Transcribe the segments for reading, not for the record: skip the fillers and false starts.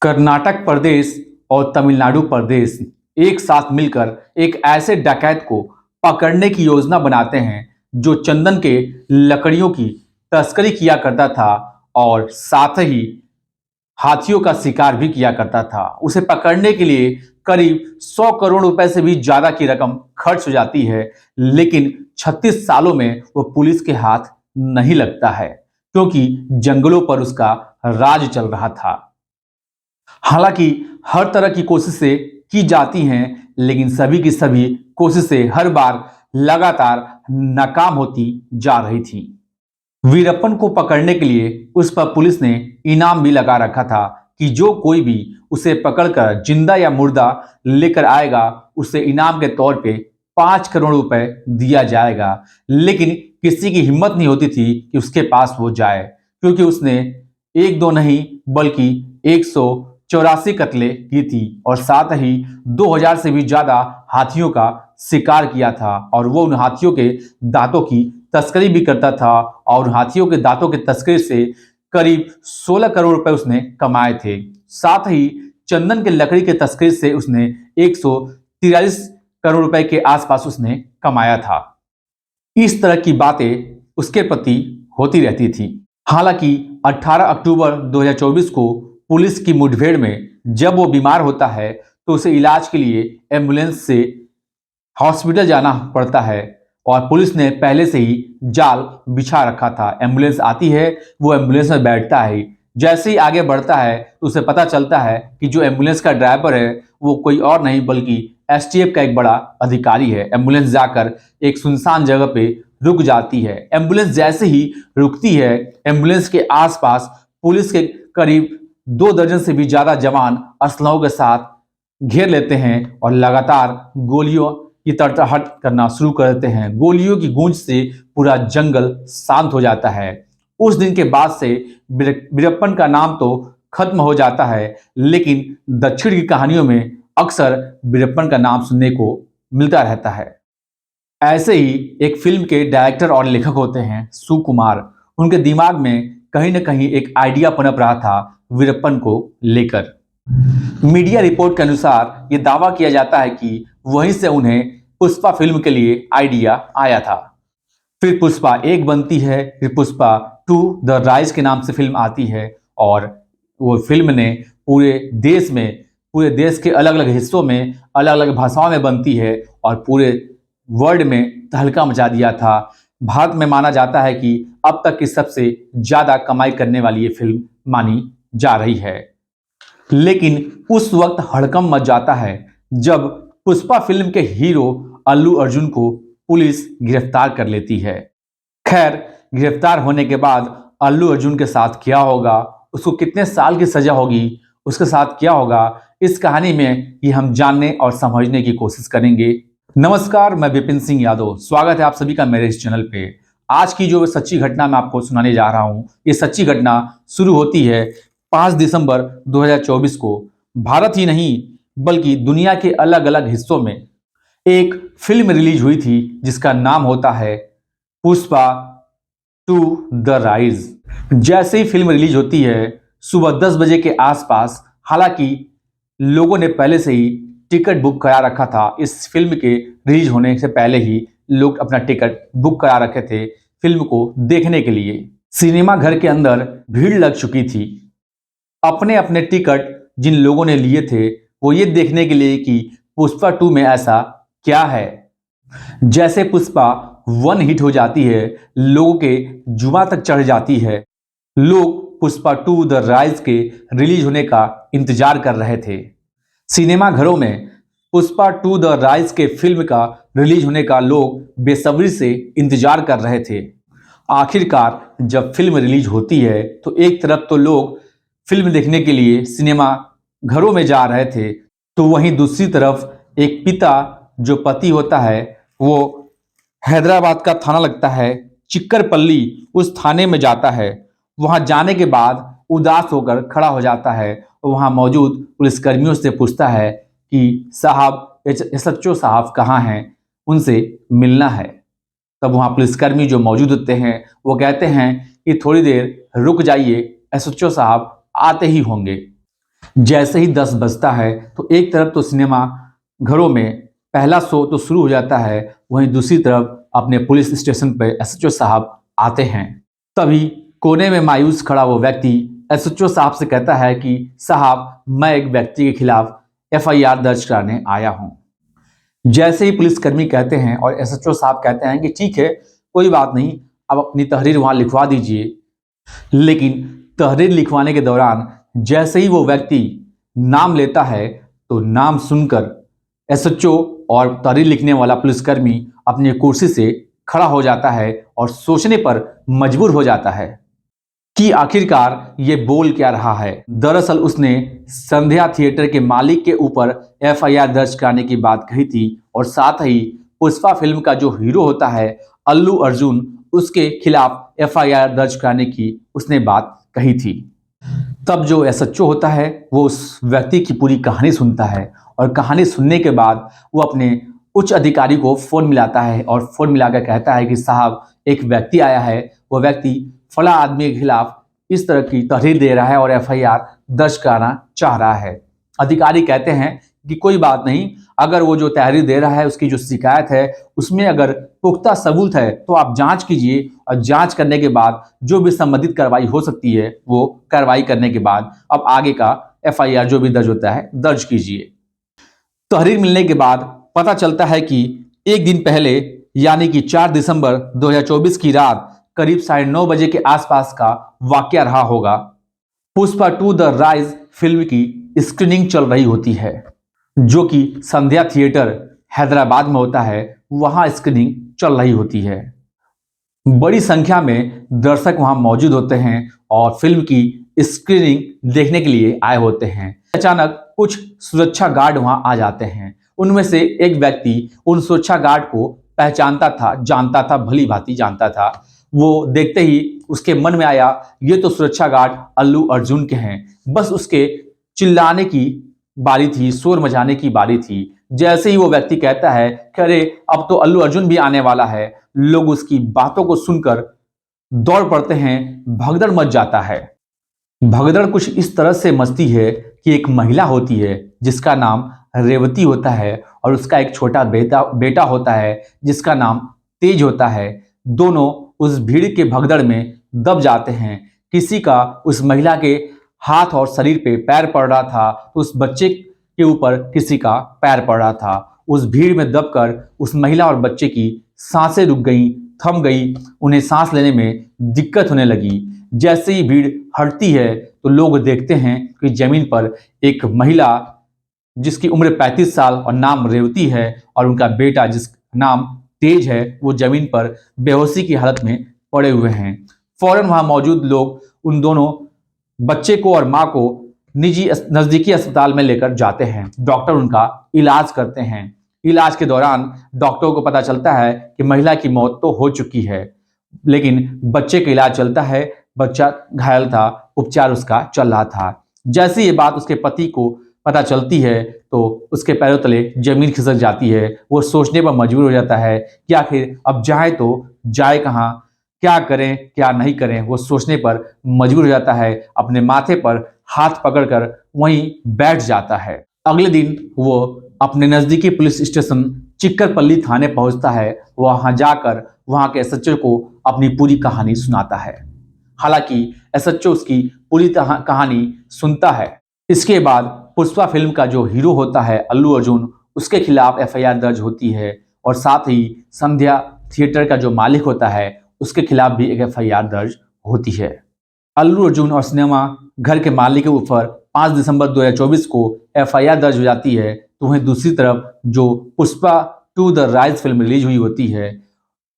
कर्नाटक प्रदेश और तमिलनाडु प्रदेश एक साथ मिलकर एक ऐसे डकैत को पकड़ने की योजना बनाते हैं जो चंदन के लकड़ियों की तस्करी किया करता था और साथ ही हाथियों का शिकार भी किया करता था। उसे पकड़ने के लिए करीब 100 करोड़ रुपए से भी ज्यादा की रकम खर्च हो जाती है, लेकिन 36 सालों में वो पुलिस के हाथ नहीं लगता है क्योंकि जंगलों पर उसका राज चल रहा था। हालांकि हर तरह की कोशिशें की जाती हैं, लेकिन सभी की सभी कोशिशें हर बार लगातार नाकाम होती जा रही थी। वीरप्पन को पकड़ने के लिए उस पर पुलिस ने इनाम भी लगा रखा था कि जो कोई भी उसे पकड़कर जिंदा या मुर्दा लेकर आएगा उसे इनाम के तौर पे 5 करोड़ रुपए दिया जाएगा। लेकिन किसी की हिम्मत नहीं होती थी कि उसके पास वो जाए, क्योंकि उसने एक दो नहीं बल्कि 184 कत्ले की थी और साथ ही 2000 से भी ज्यादा हाथियों का शिकार किया था और वो उन हाथियों के दांतों की तस्करी भी करता था और हाथियों के दांतों की तस्करी से करीब 16 करोड़ रुपए उसने कमाए थे। साथ ही चंदन के लकड़ी के तस्करी से उसने 143 करोड़ रुपए के आसपास उसने कमाया था। इस तरह की बातें उसके प्रति होती रहती थी। हालांकि 18 अक्टूबर 2024 को पुलिस की मुठभेड़ में जब वो बीमार होता है तो उसे इलाज के लिए एम्बुलेंस से हॉस्पिटल जाना पड़ता है और पुलिस ने पहले से ही जाल बिछा रखा था। एम्बुलेंस आती है, वो एम्बुलेंस में बैठता है। जैसे ही आगे बढ़ता है तो उसे पता चलता है कि जो एम्बुलेंस का ड्राइवर है वो कोई और नहीं बल्कि एसटीएफ का एक बड़ा अधिकारी है। एम्बुलेंस जाकर एक सुनसान जगह पे रुक जाती है। एम्बुलेंस जैसे ही रुकती है, एम्बुलेंस के आसपास पुलिस के करीब 2 दर्जन से भी ज्यादा जवान असलहों के साथ घेर लेते हैं और लगातार गोलियों की तड़तड़ाहट करना शुरू कर देते हैं। गोलियों की गूंज से पूरा जंगल शांत हो जाता है। उस दिन के बाद से वीरप्पन का नाम तो खत्म हो जाता है, लेकिन दक्षिण की कहानियों में अक्सर वीरप्पन का नाम सुनने को मिलता रहता है। ऐसे ही एक फिल्म के डायरेक्टर और लेखक होते हैं सुकुमार। उनके दिमाग में कहीं ना कहीं एक आइडिया पनप रहा था वीरप्पन को लेकर। मीडिया रिपोर्ट के अनुसार यह दावा किया जाता है कि वहीं से उन्हें पुष्पा फिल्म के लिए आइडिया आया था। फिर पुष्पा 1 बनती है, फिर पुष्पा 2 द राइज के नाम से फिल्म आती है और वो फिल्म ने पूरे देश के अलग अलग हिस्सों में अलग अलग भाषाओं में बनती है और पूरे वर्ल्ड में तहलका मचा दिया था। भारत में माना जाता है कि अब तक की सबसे ज्यादा कमाई करने वाली ये फिल्म मानी जा रही है। लेकिन उस वक्त हड़कंप मच जाता है जब पुष्पा फिल्म के हीरो अल्लू अर्जुन को पुलिस गिरफ्तार कर लेती है। खैर, गिरफ्तार होने के बाद अल्लू अर्जुन के साथ क्या होगा, उसको कितने साल की सजा होगी, उसके साथ क्या होगा, इस कहानी में ये हम जानने और समझने की कोशिश करेंगे। नमस्कार, मैं विपिन सिंह यादव। स्वागत है आप सभी का मेरे इस चैनल पे। आज की जो सच्ची घटना मैं आपको सुनाने जा रहा हूँ, ये सच्ची घटना शुरू होती है 5 दिसंबर 2024 को। भारत ही नहीं बल्कि दुनिया के अलग अलग हिस्सों में एक फिल्म रिलीज हुई थी जिसका नाम होता है पुष्पा 2 द राइज। जैसे ही फिल्म रिलीज होती है सुबह 10 बजे के आसपास, हालांकि लोगों ने पहले से ही टिकट बुक करा रखा था। इस फिल्म के रिलीज होने से पहले ही लोग अपना टिकट बुक करा रखे थे फिल्म को देखने के लिए। सिनेमा घर के अंदर भीड़ लग चुकी थी। अपने अपने टिकट जिन लोगों ने लिए थे वो ये देखने के लिए कि पुष्पा 2 में ऐसा क्या है। जैसे पुष्पा 1 हिट हो जाती है, लोगों के जुबां तक चढ़ जाती है। लोग पुष्पा 2 द राइज के रिलीज होने का इंतजार कर रहे थे। सिनेमा घरों में पुष्पा 2 द राइज के फिल्म का रिलीज होने का लोग बेसब्री से इंतजार कर रहे थे। आखिरकार जब फिल्म रिलीज होती है तो एक तरफ तो लोग फिल्म देखने के लिए सिनेमा घरों में जा रहे थे, तो वहीं दूसरी तरफ एक पिता जो पति होता है वो हैदराबाद का थाना लगता है चिक्करपल्ली, उस थाने में जाता है। वहां जाने के बाद उदास होकर खड़ा हो जाता है और वहां मौजूद पुलिसकर्मियों से पूछता है कि साहब, एसएचओ साहब कहाँ हैं, उनसे मिलना है। तब वहां पुलिसकर्मी जो मौजूद होते हैं वो कहते हैं कि थोड़ी देर रुक जाइए, एसएचओ साहब आते ही होंगे। जैसे ही 10 बजता है तो एक तरफ तो सिनेमा घरों में पहला शो तो शुरू हो जाता है, वहीं दूसरी तरफ अपने पुलिस स्टेशन पर एसएचओ साहब आते हैं। तभी कोने में मायूस खड़ा वो व्यक्ति एसएचओ साहब से कहता है कि साहब, मैं एक व्यक्ति के खिलाफ एफआईआर दर्ज कराने आया हूं। जैसे ही पुलिसकर्मी कहते हैं और एसएचओ साहब कहते हैं कि ठीक है, कोई बात नहीं, आप अपनी तहरीर वहां लिखवा दीजिए। लेकिन तहरीर लिखवाने के दौरान जैसे ही वो व्यक्ति नाम लेता है तो नाम सुनकर एसएचओ और तहरीर लिखने वाला पुलिसकर्मी अपनी कुर्सी से खड़ा हो जाता है और सोचने पर मजबूर हो जाता है कि आखिरकार ये बोल क्या रहा है। दरअसल उसने संध्या थिएटर के मालिक के ऊपर एफआईआर दर्ज कराने की बात कही थी और साथ ही पुष्पा फिल्म का जो हीरो होता है अल्लू अर्जुन, उसके खिलाफ एफआईआर दर्ज कराने की उसने बात कही थी। तब जो एसएचओ होता है वो उस व्यक्ति की पूरी कहानी सुनता है और कहानी सुनने के बाद वो अपने उच्च अधिकारी को फोन मिलाता है और फोन मिलाकर कहता है कि साहब, एक व्यक्ति आया है, वो व्यक्ति फला आदमी के खिलाफ इस तरह की तहरीर दे रहा है और एफआईआर दर्ज कराना चाह रहा है। अधिकारी कहते हैं कि कोई बात नहीं, अगर वो जो तहरीर दे रहा है उसकी जो शिकायत है उसमें अगर पुख्ता सबूत है तो आप जांच कीजिए और जांच करने के बाद जो भी संबंधित कार्रवाई हो सकती है वो कार्रवाई करने के बाद अब आगे का एफआईआर जो भी दर्ज होता है दर्ज कीजिए। तहरीर मिलने के बाद पता चलता है कि एक दिन पहले यानी कि 4 दिसंबर 2024 की रात करीब 9:30 बजे के आसपास का वाकया रहा होगा। पुष्पा 2 द राइज फिल्म की स्क्रीनिंग चल रही होती है, जो कि संध्या थिएटर हैदराबाद में होता है, वहां स्क्रीनिंग चल रही होती है। बड़ी संख्या में दर्शक वहां मौजूद होते हैं और फिल्म की स्क्रीनिंग देखने के लिए आए होते हैं। अचानक कुछ सुरक्षा गार्ड वहां आ जाते हैं। उनमें से एक व्यक्ति उन सुरक्षा गार्ड को पहचानता था, जानता था, भली भांति जानता था। वो देखते ही उसके मन में आया, ये तो सुरक्षा गार्ड अल्लू अर्जुन के हैं। बस उसके चिल्लाने की बारी थी, शोर मचाने की बारी थी। जैसे ही वो व्यक्ति कहता है कि अरे, अब तो अल्लू अर्जुन भी आने वाला है, लोग उसकी बातों को सुनकर दौड़ पड़ते हैं, भगदड़ मच जाता है। भगदड़ कुछ इस तरह से मचती है कि एक महिला होती है जिसका नाम रेवती होता है और उसका एक छोटा बेटा होता है जिसका नाम तेज होता है। दोनों उस भीड़ के भगदड़ में दब जाते हैं। किसी का उस महिला के हाथ और शरीर पे पैर पड़ रहा था तो उस बच्चे के ऊपर किसी का पैर पड़ रहा था। उस भीड़ में दबकर उस महिला और बच्चे की सांसें रुक गई, थम गई, उन्हें सांस लेने में दिक्कत होने लगी। जैसे ही भीड़ हटती है तो लोग देखते हैं कि जमीन पर एक महिला जिसकी उम्र 35 साल और नाम रेवती है और उनका बेटा जिसका नाम तेज है, वो जमीन पर बेहोशी की हालत में पड़े हुए हैं। फौरन वहां मौजूद लोग उन दोनों बच्चे को और मां को निजी नजदीकी अस्पताल में लेकर जाते हैं। डॉक्टर उनका इलाज करते हैं। इलाज के दौरान डॉक्टरों को पता चलता है कि महिला की मौत तो हो चुकी है, लेकिन बच्चे का इलाज चलता है। बच्चा घायल था, उपचार उसका चल रहा था। जैसे ये बात उसके पति को पता चलती है तो उसके पैरों तले जमीन खिसक जाती है। वो सोचने पर मजबूर हो जाता है कि आखिर अब जाए तो जाए कहाँ, क्या करें क्या नहीं करें। वो सोचने पर मजबूर हो जाता है, अपने माथे पर हाथ पकड़कर वहीं बैठ जाता है। अगले दिन वो अपने नजदीकी पुलिस स्टेशन चिक्करपल्ली थाने पहुंचता है। वहां जाकर वहां के एसएचओ को अपनी पूरी कहानी सुनाता है। हालांकि एसएचओ उसकी पूरी कहानी सुनता है। इसके बाद पुष्पा फिल्म का जो हीरो होता है अल्लू अर्जुन, उसके खिलाफ एफआईआर दर्ज होती है और साथ ही संध्या थिएटर का जो मालिक होता है उसके खिलाफ भी एक एफआईआर दर्ज होती है। अल्लू अर्जुन और सिनेमा घर के मालिक के ऊपर 5 दिसंबर 2024 को एफआईआर दर्ज हो जाती है। तो वहीं दूसरी तरफ जो Pushpa 2 the rise film release हुई होती है,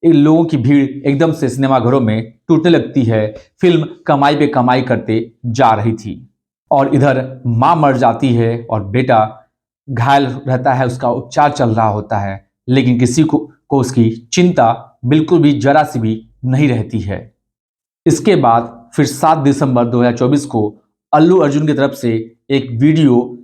इन लोगों की भीड़ एकदम से सिनेमा घरों में टूटने लगती है। फिल्म कमाई पे कमाई करते जा रही थी और इधर मां मर जाती है और बेटा घायल रहता है, उसका उपचार चल रहा होता है, लेकिन किसी को उसकी चिंता बिल्कुल भी जरा सी भी नहीं रहती है। इसके बाद फिर 7 दिसंबर 2024 को अल्लू अर्जुन की तरफ से एक वीडियो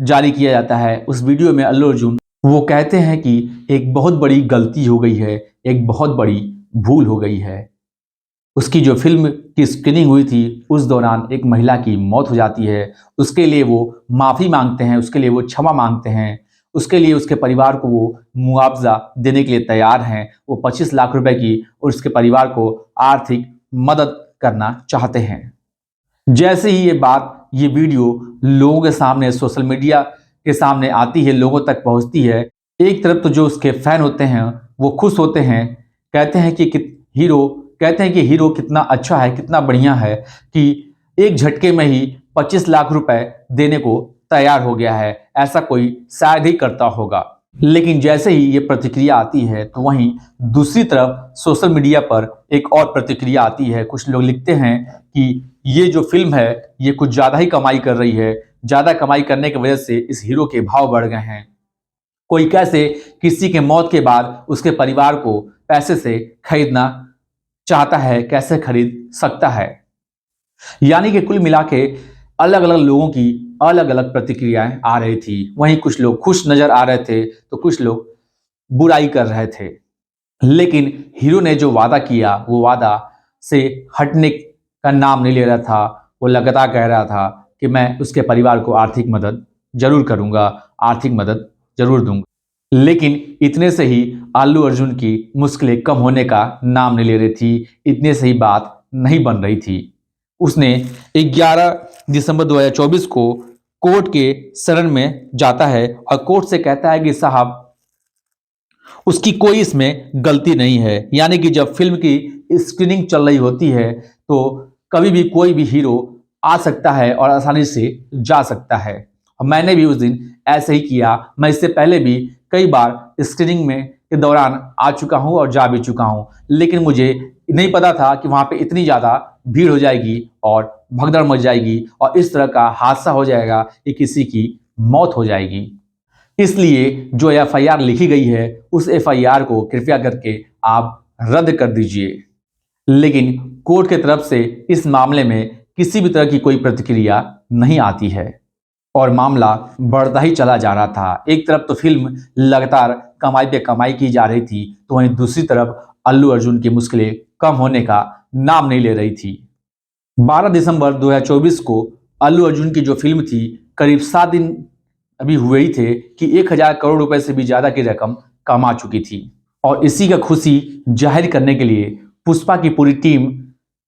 जारी किया जाता है। उस वीडियो में अल्लू अर्जुन वो कहते हैं कि एक बहुत बड़ी गलती हो गई है, एक बहुत बड़ी भूल हो गई है। उसकी जो फिल्म की स्क्रीनिंग हुई थी उस दौरान एक महिला की मौत हो जाती है। उसके लिए वो माफ़ी मांगते हैं, उसके लिए वो क्षमा मांगते हैं, उसके लिए उसके परिवार को वो मुआवजा देने के लिए तैयार हैं। वो 25 लाख रुपए की और उसके परिवार को आर्थिक मदद करना चाहते हैं। जैसे ही ये वीडियो लोगों के सामने, सोशल मीडिया के सामने आती है, लोगों तक पहुंचती है, एक तरफ तो जो उसके फैन होते हैं वो खुश होते हैं, कहते हैं कि हीरो कितना अच्छा है, कितना बढ़िया है कि एक झटके में ही 25 लाख रुपए देने को तैयार हो गया है, ऐसा कोई शायद ही करता होगा। लेकिन जैसे ही ये प्रतिक्रिया आती है तो वहीं दूसरी तरफ सोशल मीडिया पर एक और प्रतिक्रिया आती है। कुछ लोग लिखते हैं कि ये जो फिल्म है ये कुछ ज़्यादा ही कमाई कर रही है, ज़्यादा कमाई करने की वजह से इस हीरो के भाव बढ़ गए हैं। कोई कैसे किसी के मौत के बाद उसके परिवार को पैसे से खरीदना चाहता है, कैसे खरीद सकता है। यानी कि कुल मिला के अलग अलग लोगों की अलग अलग प्रतिक्रियाएं आ रही थी। वहीं कुछ लोग खुश नजर आ रहे थे तो कुछ लोग बुराई कर रहे थे। लेकिन हीरो ने जो वादा किया वो वादा से हटने का नाम नहीं ले रहा था। वो लगातार कह रहा था कि मैं उसके परिवार को आर्थिक मदद जरूर करूंगा, आर्थिक मदद जरूर दूंगा। लेकिन इतने से ही अल्लू अर्जुन की मुश्किलें कम होने का नाम नहीं ले रही थी, इतने से ही बात नहीं बन रही थी। उसने 11 दिसंबर 2024 को कोर्ट के शरण में जाता है और कोर्ट से कहता है कि साहब उसकी कोई इसमें गलती नहीं है। यानी कि जब फिल्म की स्क्रीनिंग चल रही होती है तो कभी भी कोई भी हीरो आ सकता है और आसानी से जा सकता है। और मैंने भी उस दिन ऐसे ही किया। मैं इससे पहले भी कई बार स्क्रीनिंग में के दौरान आ चुका हूं और जा भी चुका हूं, लेकिन मुझे नहीं पता था कि वहां पे इतनी ज़्यादा भीड़ हो जाएगी और भगदड़ मच जाएगी और इस तरह का हादसा हो जाएगा कि किसी की मौत हो जाएगी। इसलिए जो एफआईआर लिखी गई है उस एफआईआर को कृपया करके आप रद्द कर दीजिए। लेकिन कोर्ट की तरफ से इस मामले में किसी भी तरह की कोई प्रतिक्रिया नहीं आती है और मामला बढ़ता ही चला जा रहा था। एक तरफ तो फिल्म लगातार कमाई पे कमाई की जा रही थी तो वहीं दूसरी तरफ अल्लू अर्जुन की मुश्किलें कम होने का नाम नहीं ले रही थी। 12 दिसंबर 2024 को अल्लू अर्जुन की जो फिल्म थी, करीब 7 दिन अभी हुए ही थे कि 1000 करोड़ रुपए से भी ज्यादा की रकम कमा चुकी थी। और इसी का खुशी जाहिर करने के लिए पुष्पा की पूरी टीम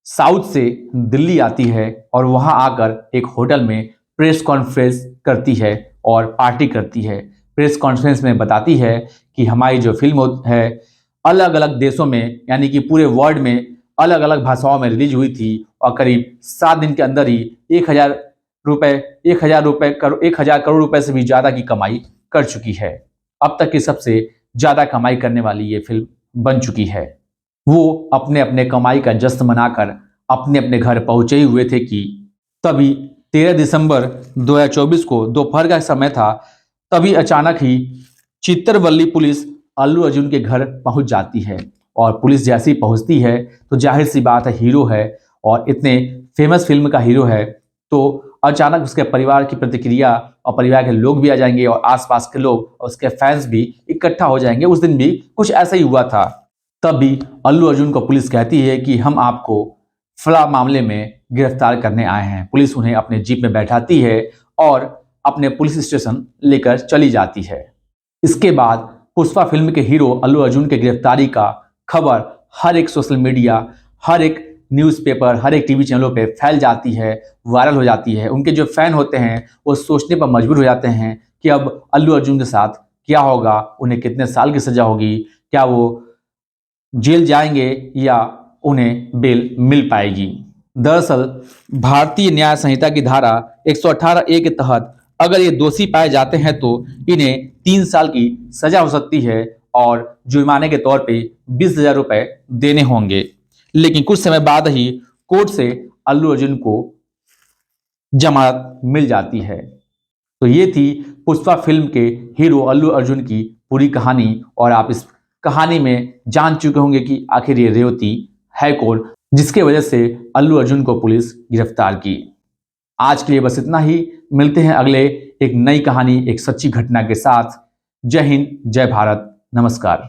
साउथ से दिल्ली आती है और वहां आकर एक होटल में प्रेस कॉन्फ्रेंस करती है और पार्टी करती है। प्रेस कॉन्फ्रेंस में बताती है कि हमारी जो फिल्म है अलग अलग देशों में, यानी कि पूरे वर्ल्ड में अलग अलग भाषाओं में रिलीज हुई थी और करीब 7 दिन के अंदर ही 1000 करोड़ रुपए से भी ज्यादा की कमाई कर चुकी है। अब तक की सबसे ज्यादा कमाई करने वाली ये फिल्म बन चुकी है। वो अपने अपने कमाई का जश्न मनाकर अपने अपने घर पहुंचे ही हुए थे कि तभी 13 दिसंबर 2024 को दोपहर का समय था। तभी अचानक ही चित्तरवल्ली पुलिस अल्लू अर्जुन के घर पहुंच जाती है और पुलिस जैसी पहुंचती है तो जाहिर सी बात है, हीरो है और इतने फेमस फिल्म का हीरो है तो अचानक उसके परिवार की प्रतिक्रिया और परिवार के लोग भी आ जाएंगे और आसपास के लोग और उसके फैंस भी इकट्ठा हो जाएंगे। उस दिन भी कुछ ऐसा ही हुआ था। तब भी अल्लू अर्जुन को पुलिस कहती है कि हम आपको फला मामले में गिरफ्तार करने आए हैं। पुलिस उन्हें अपने जीप में बैठाती है और अपने पुलिस स्टेशन लेकर चली जाती है। इसके बाद पुष्पा फिल्म के हीरो अल्लू अर्जुन के गिरफ्तारी का खबर हर एक सोशल मीडिया, हर एक न्यूज़पेपर, हर एक टीवी चैनलों पे फैल जाती है, वायरल हो जाती है। उनके जो फैन होते हैं वो सोचने पर मजबूर हो जाते हैं कि अब अल्लू अर्जुन के साथ क्या होगा, उन्हें कितने साल की सजा होगी, क्या वो जेल जाएंगे या उन्हें बेल मिल पाएगी। दरअसल भारतीय न्याय संहिता की धारा 118A के तहत अगर ये दोषी पाए जाते हैं तो इन्हें 3 साल की सजा हो सकती है और जुर्माने के तौर पे 20,000 रुपए देने होंगे। लेकिन कुछ समय बाद ही कोर्ट से अल्लू अर्जुन को जमानत मिल जाती है। तो ये थी पुष्पा फिल्म के हीरो अल्लू अर्जुन की पूरी कहानी और आप इस कहानी में जान चुके होंगे कि आखिर ये रेवती है कौन जिसके वजह से अल्लू अर्जुन को पुलिस गिरफ्तार की। आज के लिए बस इतना ही। मिलते हैं अगले एक नई कहानी, एक सच्ची घटना के साथ। जय हिंद, जय भारत, नमस्कार।